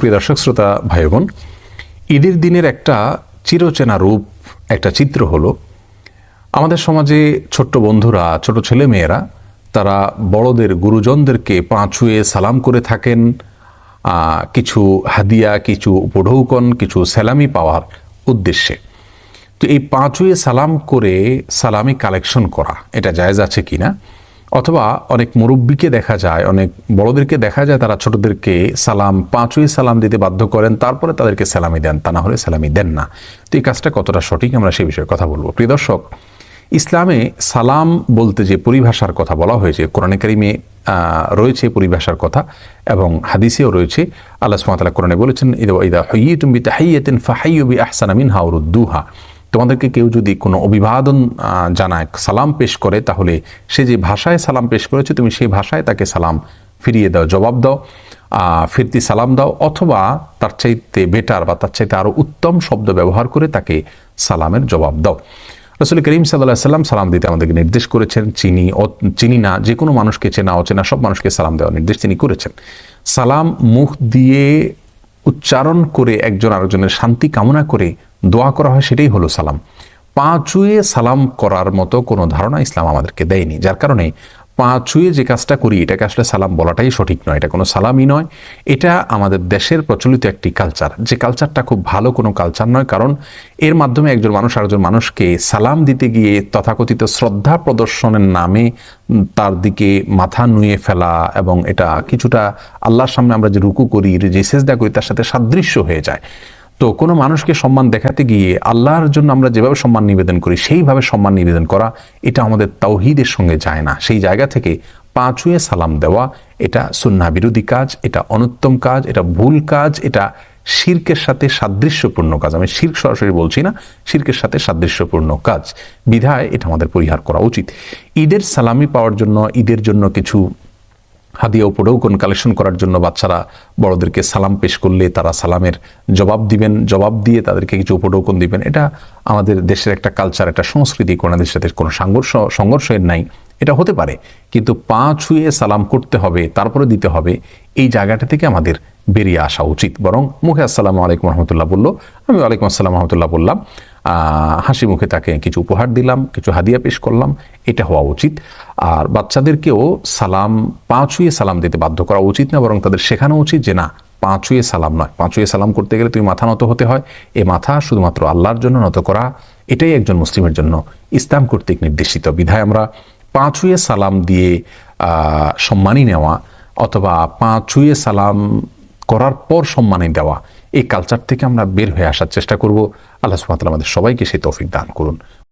সুপ্রিয় দর্শক শ্রোতা ভাই বোন, ঈদের দিনের একটা চিরচেনা রূপ, একটা চিত্র হলো আমাদের সমাজে ছোট্ট বন্ধুরা, ছোট ছেলে মেয়েরা তারা বড়দের, গুরুজনদেরকে পা ছুঁয়ে সালাম করে থাকেন, কিছু হাদিয়া, কিছু উপঢৌকন, কিছু সালামি পাওয়ার উদ্দেশ্যে। তো এই পা ছুঁয়ে সালাম করে সালামি কালেকশন করা এটা জায়েজ আছে কিনা, অথবা অনেক মুরব্বীকে দেখা যায়, অনেক বড়দেরকে দেখা যায় তারা ছোটদেরকে সালাম, পা ছুঁয়ে সালাম দিতে বাধ্য করেন, তারপরে তাদেরকে সালামি দেন, তা না হলে সালামি দেন না। তো এই কাজটা কতটা সঠিক, আমরা সেই বিষয়ে কথা বলবো। প্রিয় দর্শক, ইসলামে সালাম বলতে যে পরিভাষার কথা বলা হয়েছে, কোরআনে কারিমে রয়েছে পরিভাষার কথা এবং হাদিসেও রয়েছে। আল্লাহ সুবহানাহু ওয়া তাআলা কোরআনে বলেছেন, ইদা হুয়িতুম বিতাহিয়াতিন ফাহাইয়ু বিআহসানা মিনহা আও রুদ্দুহা। তোমাদেরকে কেউ যদি কোনো অভিবাদন জানায়, সালাম পেশ করে, তাহলে সে যে ভাষায় সালাম পেশ করেছে তুমি সেই ভাষায় তাকে সালাম ফিরিয়ে দাও, জবাব দাও, ফিরতি সালাম দাও, অথবা তার চাইতে বেটার বা তার চাইতে আরও উত্তম শব্দ ব্যবহার করে তাকে সালামের জবাব দাও। রাসূল করিম সাল্লাল্লাহু আলাইহি ওয়াসাল্লাম সালাম দিতে আমাদেরকে নির্দেশ করেছেন। চিনি না, যে কোনো মানুষকে, চেনা অচেনা সব মানুষকে সালাম দেওয়ার নির্দেশ তিনি করেছেন। সালাম মুখ দিয়ে উচ্চারণ করে একজন আরেকজনের শান্তি কামনা করে দোয়া করা হয়, সেটাই হলো সালাম। পা ছুঁয়ে সালাম করার মতো কোনো ধারণা ইসলাম আমাদেরকে দেয়নি, যার কারণে পা ছুঁয়ে যে কাজটা করি এটাকে আসলে সালাম বলাটাই সঠিক নয়, এটা কোনো সালামই নয়। এটা আমাদের দেশের প্রচলিত একটি কালচার, যে কালচারটা খুব ভালো কোনো কালচার নয়, কারণ এর মাধ্যমে একজন মানুষ আরেকজন মানুষকে সালাম দিতে গিয়ে তথাকথিত শ্রদ্ধা প্রদর্শনের নামে তার দিকে মাথা নুয়ে ফেলা, এবং এটা কিছুটা আল্লাহর সামনে আমরা যে রুকু করি, যে সেজদা করি, তার সাথে সাদৃশ্য হয়ে যায়। তো কোনো মানুষকে সম্মান দেখাতে গিয়ে আল্লাহর জন্য আমরা যেভাবে সম্মান নিবেদন করি সেইভাবে সম্মান নিবেদন করা, এটা আমাদের তাওহীদের সঙ্গে যায় না। সেই জায়গা থেকে পা ছুঁয়ে সালাম দেওয়া এটা সুন্নাহ বিরোধী কাজ, এটা অনুত্তম কাজ, এটা ভুল কাজ, এটা শিরকের সাথে সাদৃশ্যপূর্ণ কাজ। আমি শিরক সরাসরি বলছি না, শিরকের সাথে সাদৃশ্যপূর্ণ কাজ, বিধায় এটা আমাদের পরিহার করা উচিত। ঈদের সালামি পাওয়ার জন্য, ঈদের জন্য কিছু হাদিয়া উপঢৌকন কালেকশন করার জন্য বাচ্চারা বড়দেরকে সালাম পেশ করলে তারা সালামের জবাব দিবেন, জবাব দিয়ে তাদেরকে কিছু উপঢৌকন দিবেন, এটা আমাদের দেশের একটা কালচার, একটা সংস্কৃতি, কোনদের সাথে কোনো সংঘর্ষের নাই। এটা হতে পারে, কিন্তু পা ছুঁয়ে সালাম করতে হবে, তারপরে দিতে হবে, এই জায়গাটা থেকে আমাদের বেরিয়ে আসা উচিত। বরং মুখে আসসালামু আলাইকুম রহমতুল্লাহ বললো, আমি ওয়ালাইকুম আসসালাম রহমতুল্লাহ বললাম, হাসি মুখে তাকে কিছু উপহার দিলাম, কিছু হাদিয়া পেশ করলাম, এটা হওয়া উচিত। আর বাচ্চাদেরকেও সালাম, পা ছুঁয়ে সালাম দিতে বাধ্য করা উচিত না, বরং তাদের শেখানো উচিত যে না, পা ছুঁয়ে সালাম নয়, পা ছুঁয়ে সালাম করতে গেলে তুমি মাথা নত হতে হয়, এ মাথা শুধুমাত্র আল্লাহর জন্য নত করা, এটাই একজন মুসলিমের জন্য ইসলাম কর্তৃক নির্দেশিত। বিধায় আমরা পা ছুঁয়ে সালাম দিয়ে সম্মানী নেওয়া, অথবা পা ছুঁয়ে সালাম করার পর সম্মানী দেওয়া, এই কালচার থেকে আমরা বের হয়ে আসার চেষ্টা করব। আল্লাহ সুবহানাহু ওয়া তাআলা আমাদের সবাইকে সেই তৌফিক দান করুন।